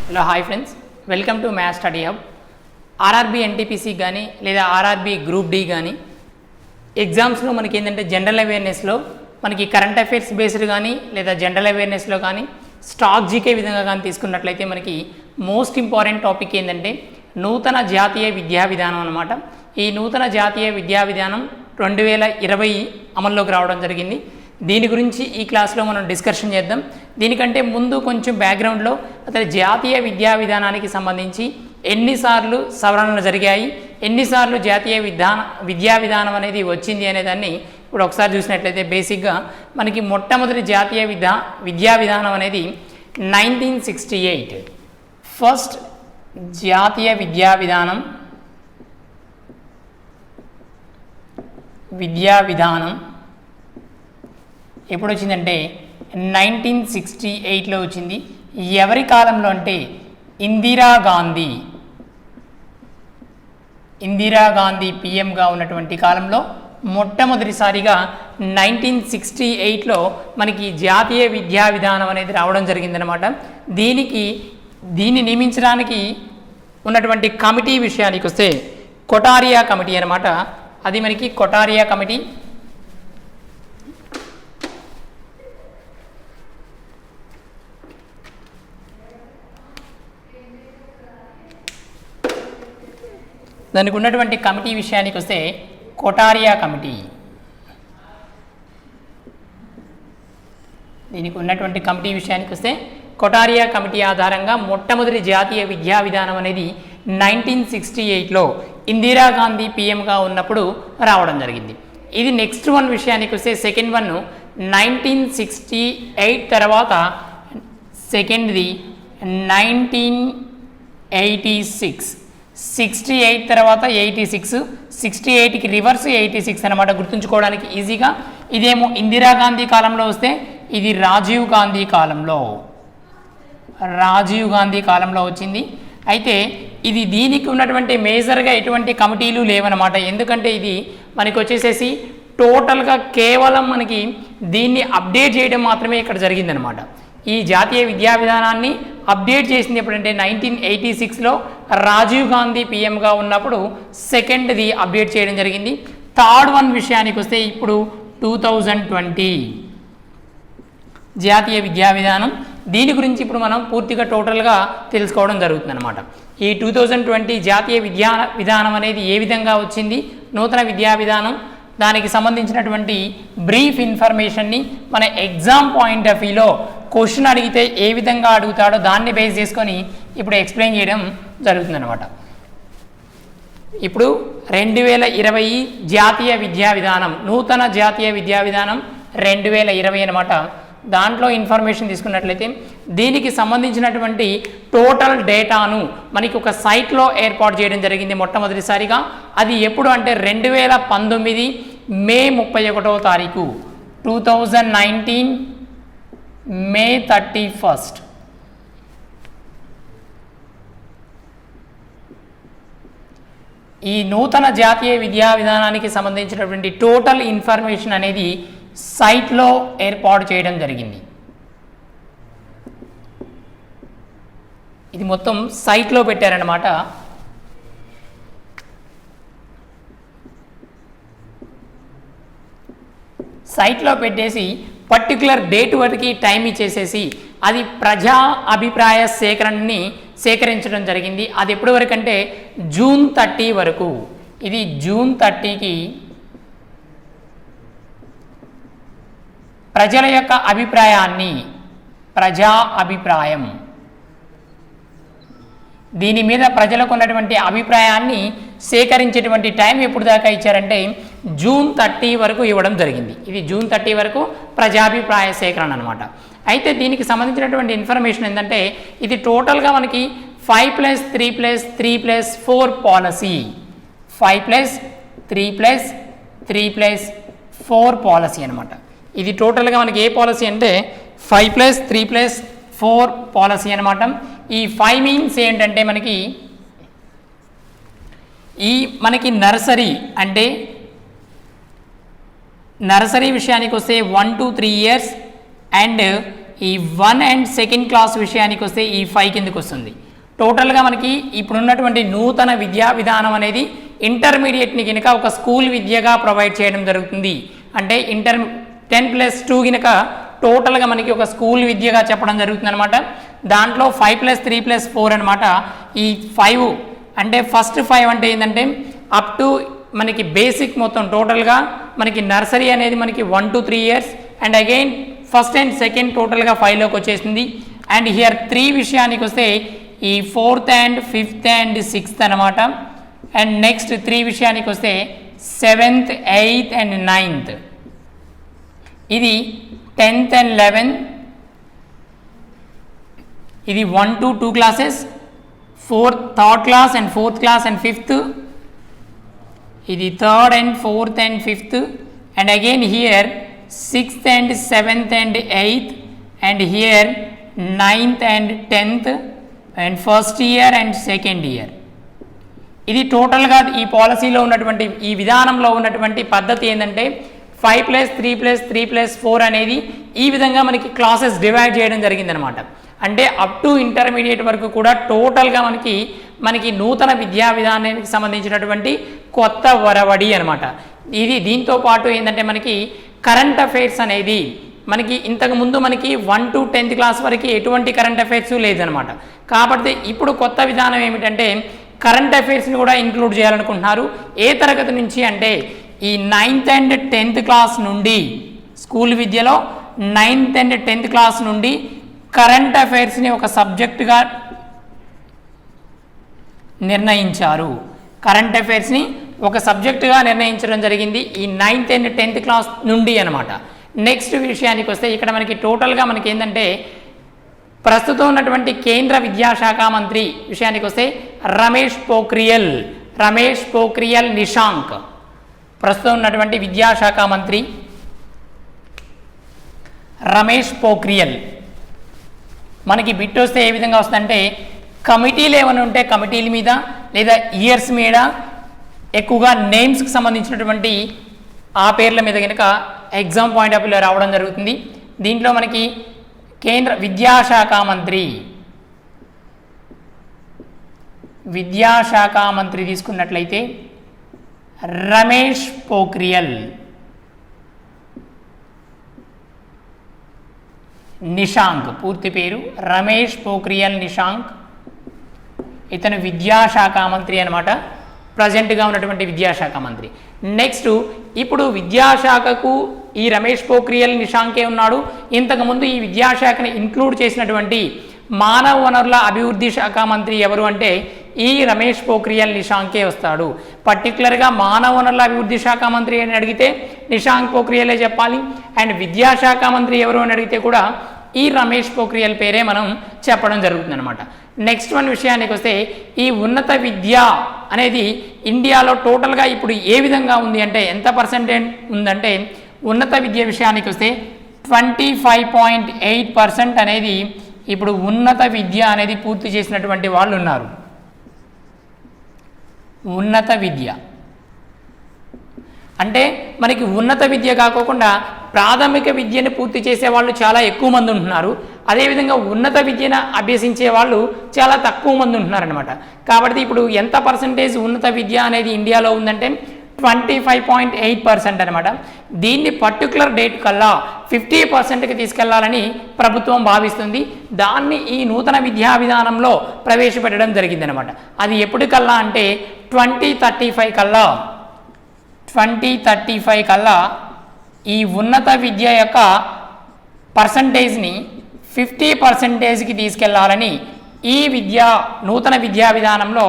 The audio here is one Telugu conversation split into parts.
Hello hi friends, welcome to maths study hub. RRB NTPC కానీ లేదా ఆర్ఆర్బీ గ్రూప్ డి కానీ ఎగ్జామ్స్లో మనకి ఏంటంటే జనరల్ అవేర్నెస్లో మనకి కరెంట్ అఫైర్స్ బేస్డ్ కానీ లేదా జనరల్ అవేర్నెస్లో కానీ స్టాక్ జీకే విధంగా కానీ తీసుకున్నట్లయితే మనకి మోస్ట్ ఇంపార్టెంట్ టాపిక్ ఏంటంటే నూతన జాతీయ విద్యా విధానం అన్నమాట. ఈ నూతన జాతీయ విద్యా విధానం 2020 అమల్లోకి రావడం జరిగింది. దీని గురించి ఈ క్లాస్లో మనం డిస్కషన్ చేద్దాం. దీనికంటే ముందు కొంచెం బ్యాక్గ్రౌండ్లో అసలు జాతీయ విద్యా విధానానికి సంబంధించి ఎన్నిసార్లు సవరణలు జరిగాయి, ఎన్నిసార్లు జాతీయ విద్యా విధానం అనేది వచ్చింది అనేదాన్ని ఇప్పుడు ఒకసారి చూసినట్లయితే బేసిక్గా మనకి మొట్టమొదటి జాతీయ విద్యా విధానం అనేది 1968 ఫస్ట్ జాతీయ విద్యా విధానం ఎప్పుడు వచ్చిందంటే 1968లో వచ్చింది. ఎవరి కాలంలో అంటే ఇందిరాగాంధీ పిఎంగా ఉన్నటువంటి కాలంలో మొట్టమొదటిసారిగా 1968లో మనకి జాతీయ విద్యా విధానం అనేది రావడం జరిగిందనమాట. దీన్ని నియమించడానికి ఉన్నటువంటి కమిటీ విషయానికి వస్తే కొటారియా కమిటీ అనమాట. అది మనకి కొటారియా కమిటీ. దానికి ఉన్నటువంటి కమిటీ విషయానికి వస్తే కొటారియా కమిటీ. దీనికి ఉన్నటువంటి కమిటీ విషయానికి వస్తే కొటారియా కమిటీ ఆధారంగా మొట్టమొదటి జాతీయ విద్యా విధానం అనేది 1968లో ఇందిరాగాంధీ పిఎంగా ఉన్నప్పుడు రావడం జరిగింది. ఇది నెక్స్ట్ వన్ విషయానికి వస్తే సెకండ్ వన్ 1968 తర్వాత సెకండ్ది 1986, 68 తర్వాత 86, 68కి రివర్స్ 86 అనమాట గుర్తుంచుకోవడానికి ఈజీగా. ఇదేమో ఇందిరాగాంధీ కాలంలో వస్తే ఇది రాజీవ్ గాంధీ కాలంలో వచ్చింది. అయితే ఇది దీనికి ఉన్నటువంటి మేజర్గా ఎటువంటి కమిటీలు లేవన్నమాట. ఎందుకంటే ఇది మనకి వచ్చేసేసి టోటల్గా కేవలం మనకి దీన్ని అప్డేట్ చేయడం మాత్రమే ఇక్కడ జరిగిందనమాట. ఈ జాతీయ విద్యా విధానాన్ని అప్డేట్ చేసింది ఎప్పుడంటే 1986లో రాజీవ్ గాంధీ పిఎంగా ఉన్నప్పుడు సెకండ్ది అప్డేట్ చేయడం జరిగింది. థర్డ్ వన్ విషయానికి వస్తే ఇప్పుడు 2020 జాతీయ విద్యా విధానం. దీని గురించి ఇప్పుడు మనం పూర్తిగా టోటల్గా తెలుసుకోవడం జరుగుతుందన్నమాట. ఈ 2020 జాతీయ విద్యా విధానం అనేది ఏ విధంగా వచ్చింది, నూతన విద్యా విధానం, దానికి సంబంధించినటువంటి బ్రీఫ్ ఇన్ఫర్మేషన్ని మన ఎగ్జామ్ పాయింట్ ఆఫ్ వ్యూలో క్వశ్చన్ అడిగితే ఏ విధంగా అడుగుతాడో దాన్ని బేస్ చేసుకొని ఇప్పుడు ఎక్స్ప్లెయిన్ చేయడం జరుగుతుందన్నమాట. ఇప్పుడు 2020 జాతీయ విద్యా విధానం, నూతన జాతీయ విద్యా విధానం 2020 అనమాట. దాంట్లో ఇన్ఫర్మేషన్ తీసుకున్నట్లయితే దీనికి సంబంధించినటువంటి టోటల్ డేటాను మనకి ఒక సైట్లో ఏర్పాటు చేయడం జరిగింది మొట్టమొదటిసారిగా. అది ఎప్పుడు అంటే 2019 మే 31వ తారీఖు, 2019 మే 31. ఈ నూతన జాతీయ విద్యా విధానానికి సంబంధించినటువంటి టోటల్ ఇన్ఫర్మేషన్ అనేది సైట్లో ఏర్పాటు చేయడం జరిగింది. ఇది మొత్తం సైట్లో పెట్టారన్నమాట. సైట్లో పెట్టేసి పర్టికులర్ డేట్ వరకు టైం ఇచ్చేసేసి అది ప్రజా అభిప్రాయ సేకరణని సేకరించడం జరిగింది. అది ఎప్పటి వరకు అంటే జూన్ 30 వరకు. ఇది జూన్ 30కి ప్రజల యొక్క ప్రజా అభిప్రాయం, దీని మీద ప్రజలకు ఉన్నటువంటి అభిప్రాయాన్ని సేకరించేటువంటి టైం ఎప్పుడు దాకా ఇచ్చారంటే జూన్ 30 వరకు ఇవ్వడం జరిగింది. ఇది జూన్ 30 వరకు ప్రజాభిప్రాయ సేకరణ అనమాట. అయితే దీనికి సంబంధించినటువంటి ఇన్ఫర్మేషన్ ఏంటంటే ఇది టోటల్గా మనకి 5+3+3+4 పాలసీ, 5+3+3+4 పాలసీ అనమాట. ఇది టోటల్గా మనకి ఏ పాలసీ అంటే 5+3+4 పాలసీ అనమాట. ఈ 5 మీన్స్ ఏంటంటే మనకి నర్సరీ అంటే నర్సరీ విషయానికి వస్తే 1 to 3 years అండ్ ఈ 1 అండ్ సెకండ్ క్లాస్ విషయానికి వస్తే ఈ 5 కిందకి వస్తుంది. టోటల్గా మనకి ఇప్పుడున్నటువంటి నూతన విద్యా విధానం అనేది ఇంటర్మీడియట్ని కనుక ఒక స్కూల్ విద్యగా ప్రొవైడ్ చేయడం జరుగుతుంది. అంటే 10+2 కనుక టోటల్గా మనకి ఒక స్కూల్ విద్యగా చెప్పడం జరుగుతుంది అనమాట. దాంట్లో 5+3+4 అనమాట. ఈ 5 అంటే ఫస్ట్ 5 అంటే ఏంటంటే అప్ టు మనకి బేసిక్ మొత్తం టోటల్గా మనకి నర్సరీ అనేది మనకి 1 to 3 years and again first and second టోటల్గా 5లోకి వచ్చేసింది. అండ్ హియర్ 3 విషయానికి వస్తే ఈ 4th and 5th and 6th అనమాట. అండ్ నెక్స్ట్ 3 విషయానికి వస్తే 7th, 8th and 9th. ఇది 10th and 11th. ఇది 1 to 2 classes, 3rd class and 4th class and 5th. ఇది 3rd and 4th and 5th. And again here 6th and 7th and 8th. And here 9th and 10th. And first year and second year. ఇది టోటల్గా ఈ పాలసీలో ఉన్నటువంటి ఈ విధానంలో ఉన్నటువంటి పద్ధతి ఏంటంటే 5+3+3+4 అనేది ఈ విధంగా మనకి క్లాసెస్ డివైడ్ చేయడం జరిగిందనమాట. అంటే అప్ టు ఇంటర్మీడియట్ వరకు కూడా టోటల్గా మనకి నూతన విద్యా విధానానికి సంబంధించినటువంటి కొత్త వరవడి అనమాట. ఇది దీంతో పాటు ఏంటంటే మనకి కరెంట్ అఫైర్స్ అనేది మనకి ఇంతకుముందు మనకి 1 to 10th క్లాస్ వరకు ఎటువంటి కరెంట్ అఫైర్స్ లేదనమాట. కాబట్టి ఇప్పుడు కొత్త విధానం ఏమిటంటే కరెంట్ అఫైర్స్ని కూడా ఇంక్లూడ్ చేయాలనుకుంటున్నారు. ఏ తరగతి నుంచి అంటే ఈ 9th and 10th క్లాస్ నుండి స్కూల్ విద్యలో 9th and 10th క్లాస్ నుండి కరెంట్ అఫైర్స్ని ఒక సబ్జెక్టుగా నిర్ణయించారు. కరెంట్ అఫైర్స్ని ఒక సబ్జెక్టుగా నిర్ణయించడం జరిగింది ఈ 9th and 10th క్లాస్ నుండి అనమాట. నెక్స్ట్ విషయానికి వస్తే ఇక్కడ మనకి టోటల్గా మనకి ఏంటంటే ప్రస్తుతం ఉన్నటువంటి కేంద్ర విద్యాశాఖ మంత్రి విషయానికి వస్తే రమేష్ పోఖ్రియల్ నిశాంక్ ప్రస్తుతం ఉన్నటువంటి విద్యాశాఖ మంత్రి రమేష్ పోఖ్రియల్. మనకి బిట్ వస్తే ఏ విధంగా వస్తుందంటే కమిటీలు ఏమైనా ఉంటే కమిటీల మీద లేదా ఇయర్స్ మీద ఎక్కువగా నేమ్స్కి సంబంధించినటువంటి ఆ పేర్ల మీద కనుక ఎగ్జామ్ పాయింట్ ఆఫ్ వ్యూలో రావడం జరుగుతుంది. దీంట్లో మనకి కేంద్ర విద్యాశాఖ మంత్రి తీసుకున్నట్లయితే రమేష్ పోఖ్రియల్ నిశాంక్, పూర్తి పేరు రమేష్ పోఖ్రియల్ నిశాంక్. ఇతను విద్యాశాఖ మంత్రి అనమాట, ప్రజెంట్గా ఉన్నటువంటి విద్యాశాఖ మంత్రి. నెక్స్ట్ ఇప్పుడు విద్యాశాఖకు ఈ రమేష్ పోఖ్రియల్ నిశాంకే ఉన్నాడు. ఇంతకుముందు ఈ విద్యాశాఖని ఇంక్లూడ్ చేసినటువంటి మానవ వనరుల అభివృద్ధి శాఖ మంత్రి ఎవరు అంటే ఈ రమేష్ పోఖ్రియల్ నిశాంకే వస్తాడు. పర్టికులర్గా మానవ వనరుల అభివృద్ధి శాఖ మంత్రి అని అడిగితే నిశాంక్ పోఖ్రియలే చెప్పాలి. అండ్ విద్యాశాఖ మంత్రి ఎవరు అని అడిగితే కూడా ఈ రమేష్ పోఖ్రియల్ పేరే మనం చెప్పడం జరుగుతుంది అనమాట. నెక్స్ట్ వన్ విషయానికి వస్తే ఈ ఉన్నత విద్య అనేది ఇండియాలో టోటల్గా ఇప్పుడు ఏ విధంగా ఉంది అంటే ఎంత పర్సెంటేజ్ ఉందంటే ఉన్నత విద్య విషయానికి వస్తే 25.8% అనేది ఇప్పుడు ఉన్నత విద్య అనేది పూర్తి చేసినటువంటి వాళ్ళు ఉన్నారు. ఉన్నత విద్య అంటే మనకి ఉన్నత విద్య కాకోకుండా ప్రాథమిక విద్యను పూర్తి చేసే వాళ్ళు చాలా ఎక్కువ మంది ఉంటున్నారు. అదేవిధంగా ఉన్నత విద్యను అభ్యసించే వాళ్ళు చాలా తక్కువ మంది ఉంటున్నారనమాట. కాబట్టి ఇప్పుడు ఎంత పర్సంటేజ్ ఉన్నత విద్య అనేది ఇండియాలో ఉందంటే 25.8% అనమాట. దీన్ని పర్టికులర్ డేట్ కల్లా 50%కి తీసుకెళ్లాలని ప్రభుత్వం భావిస్తుంది. దాన్ని ఈ నూతన విద్యా విధానంలో ప్రవేశపెట్టడం జరిగిందనమాట. అది ఎప్పటికల్లా అంటే 2035 కల్లా ఈ ఉన్నత విద్య యొక్క పర్సంటేజ్ని 50%కి తీసుకెళ్లాలని ఈ నూతన విద్యా విధానంలో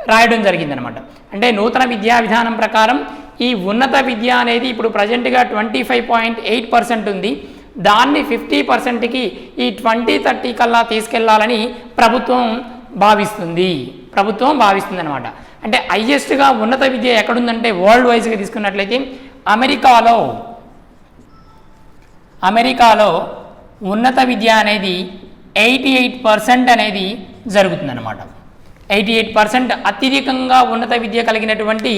రాయడం జరిగిందనమాట. అంటే నూతన విద్యా విధానం ప్రకారం ఈ ఉన్నత విద్య అనేది ఇప్పుడు ప్రజెంట్గా 25.8% ఉంది. దాన్ని 50%కి ఈ 2030 కల్లా తీసుకెళ్లాలని ప్రభుత్వం భావిస్తుంది అనమాట. అంటే హైయెస్ట్గా ఉన్నత విద్య ఎక్కడుందంటే వరల్డ్ వైజ్గా తీసుకున్నట్లయితే అమెరికాలో ఉన్నత విద్య అనేది 88% అనేది జరుగుతుందన్నమాట. 88% అత్యధికంగా ఉన్నత విద్య కలిగినటువంటి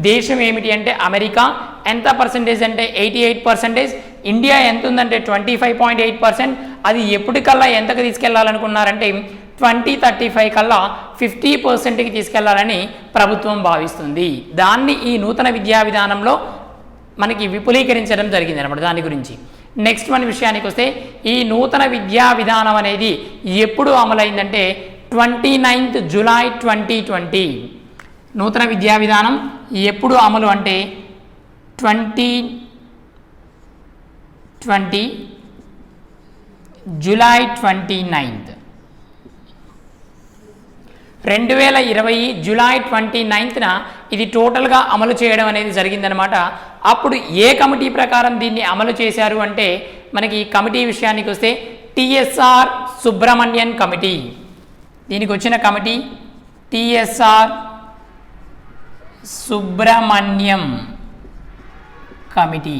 దేశం ఏమిటి అంటే అమెరికా. ఎంత పర్సంటేజ్ అంటే 88%. ఇండియా ఎంత ఉందంటే 25.8%, అది ఎప్పటికల్లా ఎంతకు తీసుకెళ్లాలనుకున్నారంటే 2035 కల్లా 50%కి తీసుకెళ్లాలని ప్రభుత్వం భావిస్తుంది. దాన్ని ఈ నూతన విద్యా విధానంలో మనకి విపులీకరించడం జరిగింది అనమాట. దాని గురించి నెక్స్ట్ మన విషయానికి వస్తే ఈ నూతన విద్యా విధానం అనేది ఎప్పుడు అమలైందంటే 29th జూలై 2020. నూతన విద్యా విధానం ఎప్పుడు అమలు అంటే 2020 జూలై 29th 2020 జూలై 29న ఇది టోటల్గా అమలు చేయడం అనేది జరిగిందనమాట. అప్పుడు ఏ కమిటీ ప్రకారం దీన్ని అమలు చేశారు అంటే మనకి కమిటీ విషయానికి వస్తే టిఎస్ఆర్ సుబ్రమణ్యన్ కమిటీ. దీనికి వచ్చిన committee TSR Subramaniam committee.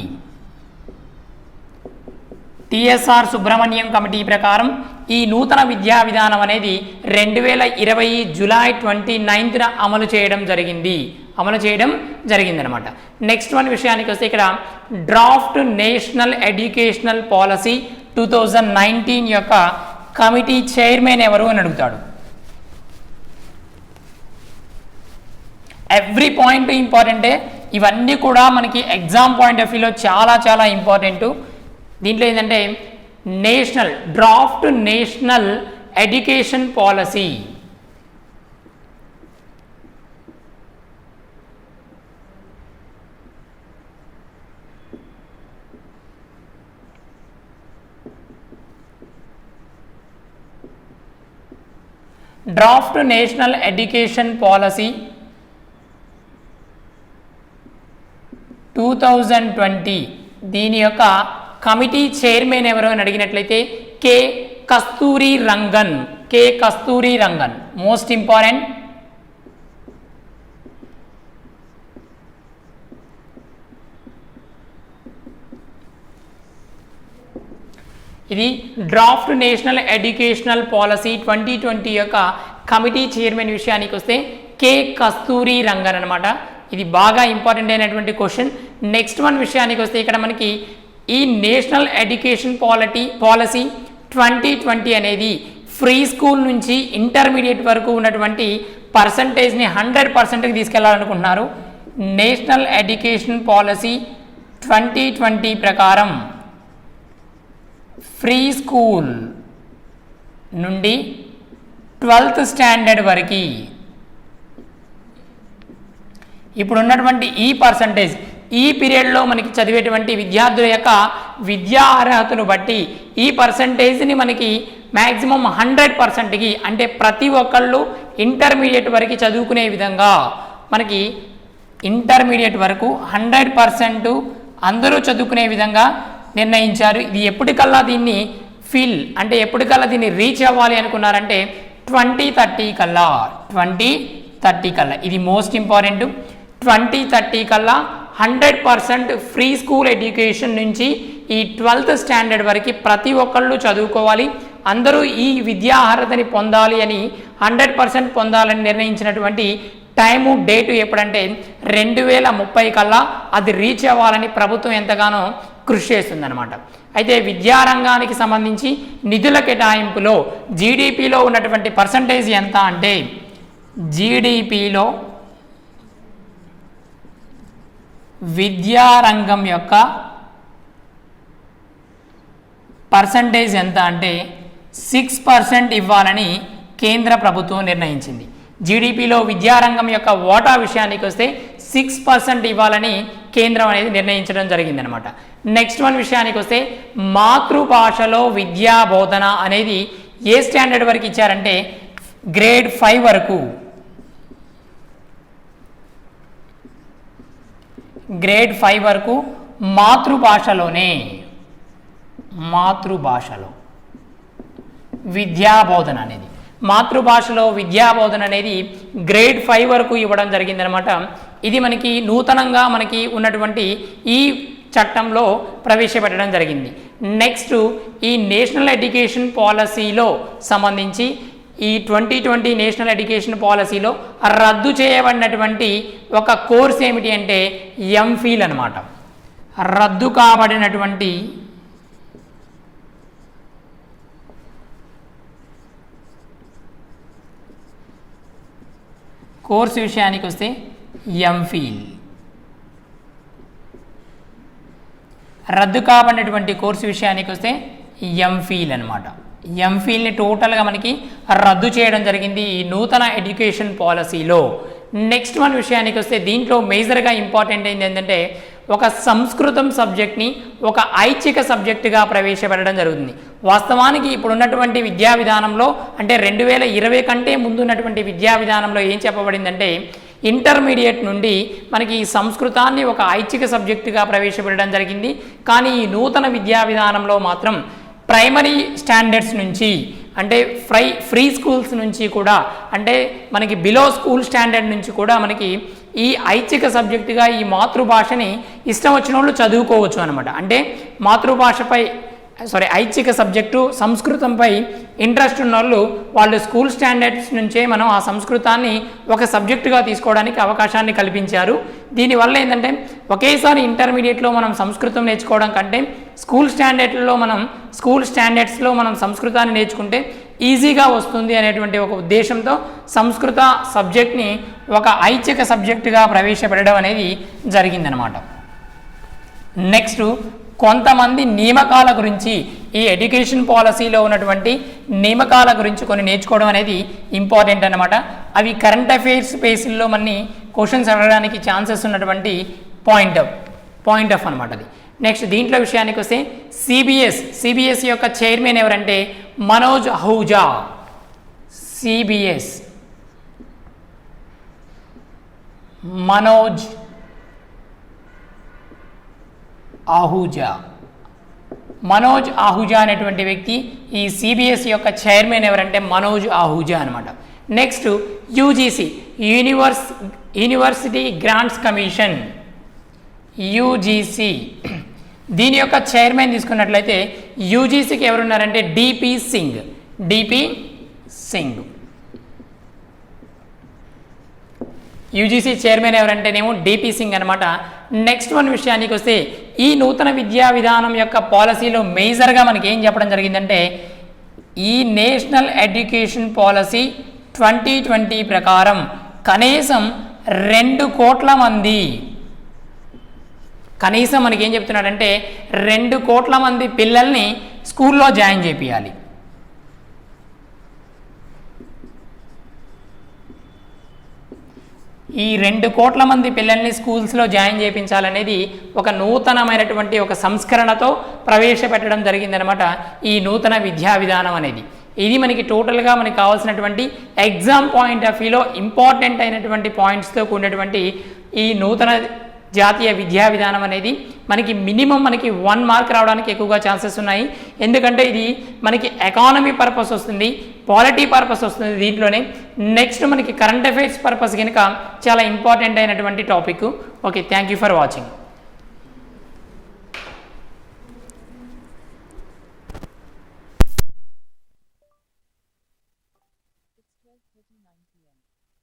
TSR Subramaniam committee ప్రకారం ఈ నూతన విద్యా విధానం అనేది 2020 జూలై 29న అమలు చేయడం జరిగిందనమాట. నెక్స్ట్ వన్ విషయానికి వస్తే ఇక్కడ డ్రాఫ్ట్ నేషనల్ ఎడ్యుకేషనల్ పాలసీ 2019 యొక్క కమిటీ చైర్మన్ ఎవరు అని అడుగుతాడు. ఎవ్రీ పాయింట్ ఇంపార్టెంటే, ఇవన్నీ కూడా మనకి ఎగ్జామ్ పాయింట్ ఆఫ్ వ్యూలో చాలా చాలా ఇంపార్టెంట్. దీంట్లో ఏంటంటే draft national education policy. Draft national education policy 2020 దీని యొక్క కమిటీ చైర్మన్ ఎవరు అని అడిగినట్లయితే K Kasturirangan. Most important. ఇది డ్రాఫ్ట్ నేషనల్ ఎడ్యుకేషనల్ పాలసీ 2020 యొక్క కమిటీ చైర్మన్ విషయానికి వస్తే కె కస్తూరి రంగన్ అనమాట. ఇది బాగా ఇంపార్టెంట్ అయినటువంటి క్వశ్చన్. నెక్స్ట్ వన్ విషయానికి వస్తే ఇక్కడ మనకి ఈ నేషనల్ ఎడ్యుకేషన్ పాలసీ 2020 అనేది ఫ్రీ స్కూల్ నుంచి ఇంటర్మీడియట్ వరకు ఉన్నటువంటి పర్సంటేజ్ని 100%కి తీసుకెళ్లాలనుకుంటున్నారు. నేషనల్ ఎడ్యుకేషన్ పాలసీ 2020 ప్రకారం ఫ్రీ స్కూల్ నుండి 12th స్టాండర్డ్ వరకు ఇప్పుడు ఉన్నటువంటి ఈ పర్సంటేజ్ ఈ పీరియడ్లో మనకి చదివేటువంటి విద్యార్థుల యొక్క విద్యా అర్హతను బట్టి ఈ పర్సంటేజ్ని మనకి మ్యాక్సిమం 100%కి అంటే ప్రతి ఒక్కళ్ళు ఇంటర్మీడియట్ వరకు చదువుకునే విధంగా మనకి ఇంటర్మీడియట్ వరకు 100% అందరూ చదువుకునే విధంగా నిర్ణయించారు. ఇది ఎప్పటికల్లా దీన్ని ఎప్పటికల్లా దీన్ని రీచ్ అవ్వాలి అనుకున్నారంటే 2030 కల్లా. ఇది మోస్ట్ ఇంపార్టెంట్. 2030 కల్లా 100% ఫ్రీ స్కూల్ ఎడ్యుకేషన్ నుంచి ఈ 12th స్టాండర్డ్ వరకు ప్రతి ఒక్కళ్ళు చదువుకోవాలి, అందరూ ఈ విద్యా అర్హతని పొందాలి అని 100% పొందాలని నిర్ణయించినటువంటి టైము డేటు ఎప్పుడంటే 2030 కల్లా అది రీచ్ అవ్వాలని ప్రభుత్వం ఎంతగానో కృషి చేస్తుందన్నమాట. అయితే విద్యారంగానికి సంబంధించి నిధుల కేటాయింపులో జీడిపిలో ఉన్నటువంటి పర్సంటేజ్ ఎంత అంటే జీడిపిలో విద్యారంగం యొక్క పర్సంటేజ్ ఎంత అంటే 6% ఇవ్వాలని కేంద్ర ప్రభుత్వం నిర్ణయించింది. జీడిపిలో విద్యారంగం యొక్క వాటా విషయానికి వస్తే 6% ఇవ్వాలని కేంద్రం అనేది నిర్ణయించడం జరిగిందనమాట. నెక్స్ట్ వన్ విషయానికి వస్తే మాతృభాషలో విద్యా బోధన అనేది ఏ స్టాండర్డ్ వరకు ఇచ్చారంటే గ్రేడ్ 5 వరకు. గ్రేడ్ 5 వరకు మాతృభాషలో విద్యాబోధన అనేది మాతృభాషలో విద్యాబోధన అనేది గ్రేడ్ 5 వరకు ఇవ్వడం జరిగిందనమాట. ఇది మనకి నూతనంగా మనకి ఉన్నటువంటి ఈ చట్టంలో ప్రవేశపెట్టడం జరిగింది. నెక్స్ట్ ఈ నేషనల్ ఎడ్యుకేషన్ పాలసీలో సంబంధించి ఈ 2020 నేషనల్ ఎడ్యుకేషన్ పాలసీలో రద్దు చేయబడినటువంటి ఒక కోర్స్ ఏమిటి అంటే ఎంఫిల్ అనమాట. రద్దు కాబడినటువంటి కోర్సు విషయానికి వస్తే ఎంఫిల్. రద్దు కాబడినటువంటి కోర్సు విషయానికి వస్తే ఎంఫిల్ అనమాట. ఎంఫిల్ని టోటల్గా మనకి రద్దు చేయడం జరిగింది ఈ నూతన ఎడ్యుకేషన్ పాలసీలో. నెక్స్ట్ మన విషయానికి వస్తే దీంట్లో మేజర్గా ఇంపార్టెంట్ అయింది ఏంటంటే ఒక సంస్కృతం సబ్జెక్ట్ని ఒక ఐచ్ఛిక సబ్జెక్టుగా ప్రవేశపెట్టడం జరుగుతుంది. వాస్తవానికి ఇప్పుడు ఉన్నటువంటి విద్యా విధానంలో అంటే 2020 కంటే ముందు ఉన్నటువంటి విద్యా విధానంలో ఏం చెప్పబడిందంటే ఇంటర్మీడియట్ నుండి మనకి ఈ సంస్కృతాన్ని ఒక ఐచ్ఛిక సబ్జెక్టుగా ప్రవేశపెట్టడం జరిగింది. కానీ ఈ నూతన విద్యా విధానంలో మాత్రం ప్రైమరీ స్టాండర్డ్స్ నుంచి అంటే ఫ్రీ స్కూల్స్ నుంచి కూడా అంటే మనకి బిలో స్కూల్ స్టాండర్డ్ నుంచి కూడా మనకి ఈ ఐచ్ఛిక సబ్జెక్టుగా ఈ మాతృభాషని ఇష్టం వచ్చిన వాళ్ళు చదువుకోవచ్చు అనమాట. అంటే మాతృభాషపై ఐచ్ఛిక సబ్జెక్టు సంస్కృతంపై ఇంట్రెస్ట్ ఉన్న వాళ్ళు స్కూల్ స్టాండర్డ్స్ నుంచే మనం ఆ సంస్కృతాన్ని ఒక సబ్జెక్టుగా తీసుకోవడానికి అవకాశాన్ని కల్పించారు. దీనివల్ల ఏంటంటే ఒకేసారి ఇంటర్మీడియట్లో మనం సంస్కృతం నేర్చుకోవడం కంటే స్కూల్ స్టాండర్డ్స్లో మనం సంస్కృతాన్ని నేర్చుకుంటే ఈజీగా వస్తుంది అనేటువంటి ఒక ఉద్దేశంతో సంస్కృత సబ్జెక్ట్ని ఒక ఐచ్ఛిక సబ్జెక్టుగా ప్రవేశపెట్టడం అనేది జరిగిందనమాట. నెక్స్ట్ కొంతమంది నియామకాల గురించి ఈ ఎడ్యుకేషన్ పాలసీలో ఉన్నటువంటి నియామకాల గురించి కొన్ని నేర్చుకోవడం అనేది ఇంపార్టెంట్ అనమాట. అవి కరెంట్ అఫైర్స్ బేసిల్లో మనని క్వశ్చన్స్ అడగడానికి ఛాన్సెస్ ఉన్నటువంటి పాయింట్ ఆఫ్ అనమాట అది. నెక్స్ట్ దీంట్లో విషయానికి వస్తే సిబిఎస్ యొక్క చైర్మన్ ఎవరంటే మనోజ్ అహూజా. సిబిఎస్ మనోజ్ ఆహూజా అనేటువంటి వ్యక్తి ఈ సిబిఎస్ యొక్క చైర్మన్ ఎవరంటే మనోజ్ ఆహూజా అనమాట. Next UGC university grants commission UGC దీని యొక్క చైర్మన్ తీసుకున్నట్లయితే యూజీసీకి ఎవరున్నారంటే డిపి సింగ్. యూజీసీ చైర్మన్ ఎవరంటేనేమో డిపి సింగ్ అనమాట. నెక్స్ట్ వన్ విషయానికి వస్తే ఈ నూతన విద్యా విధానం యొక్క పాలసీలో మేజర్గా మనకి ఏం చెప్పడం జరిగిందంటే ఈ నేషనల్ ఎడ్యుకేషన్ పాలసీ 2020 ప్రకారం కనీసం 2 కోట్ల మంది మనకి ఏం చెప్తున్నాడంటే 2 కోట్ల మంది పిల్లల్ని స్కూల్లో జాయిన్ చేపియాలి. ఈ 2 కోట్ల మంది పిల్లల్ని స్కూల్స్లో జాయిన్ చేయించాలనేది ఒక నూతనమైనటువంటి ఒక సంస్కరణతో ప్రవేశపెట్టడం జరిగిందనమాట ఈ నూతన విద్యా విధానం అనేది. ఇది మనకి టోటల్గా మనకి కావాల్సినటువంటి ఎగ్జామ్ పాయింట్ ఆఫ్ వ్యూలో ఇంపార్టెంట్ అయినటువంటి పాయింట్స్తో కూడినటువంటి ఈ నూతన జాతీయ విద్యా విధానం అనేది మనకి మినిమం 1 మార్క్ రావడానికి ఎక్కువగా ఛాన్సెస్ ఉన్నాయి. ఎందుకంటే ఇది మనకి ఎకానమీ పర్పస్ వస్తుంది, పాలిటీ పర్పస్ వస్తుంది దీంట్లోనే. నెక్స్ట్ మనకి కరెంట్ అఫైర్స్ పర్పస్ కనుక చాలా ఇంపార్టెంట్ అయినటువంటి topic. Okay, thank you for watching.